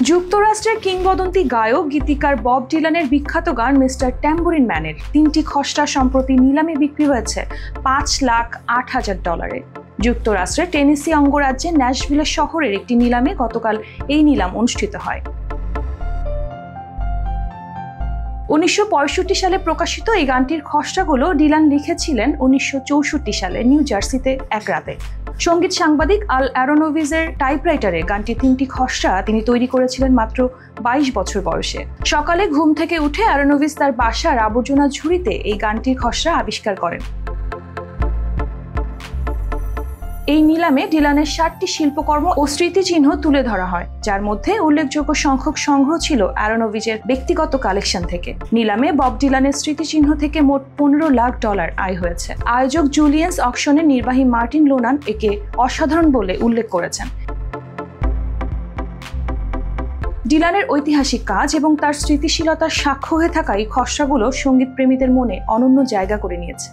যুক্তরাষ্ট্রের কিংবদন্তি গায়ক গীতিকার বব ডিলানের বিখ্যাত গান মিস্টার ট্যাম্বুরিন ম্যানের 3টি খসড়া সম্প্রতি নিলামে বিক্রি হয়েছে $5,08,000। যুক্তরাষ্ট্রের টেনেসি অঙ্গরাজ্যের ন্যাশভিল শহরের একটি নিলামে গতকাল এই নিলাম অনুষ্ঠিত হয়। 1965 সালে প্রকাশিত এই গানটির খসড়াগুলো ডিলান লিখেছিলেন 1964 সালে নিউ জার্সিতে এক রাতে। সঙ্গীত সাংবাদিক আল অ্যারোনোভিজের টাইপরাইটারে গানটি 3টি খসড়া তিনি তৈরি করেছিলেন মাত্র 22 বছর বয়সে। সকালে ঘুম থেকে উঠে অ্যারোনোভিজ তার বাসার আবর্জনা ঝুড়িতে এই গানটির খসড়া আবিষ্কার করেন। এই নিলামে ডিলানের 7টি শিল্পকর্ম ও স্মৃতিচিহ্ন তুলে ধরা হয়, যার মধ্যে উল্লেখযোগ্য সংখ্যক সংগ্রহ ছিল অ্যারোনোভিজের ব্যক্তিগত কালেকশন থেকে। নিলামে বব ডিলানের স্মৃতিচিহ্ন থেকে মোট $15 লাখ আয় হয়েছে। আয়োজক জুলিয়েন্স অকশনের নির্বাহী মার্টিন লোনান একে অসাধারণ বলে উল্লেখ করেছেন। ডিলানের ঐতিহাসিক কাজ এবং তার স্মৃতিশীলতার সাক্ষ্য হয়ে থাকা এই খসড়াগুলো সঙ্গীত প্রেমীদের মনে অনন্য জায়গা করে নিয়েছে।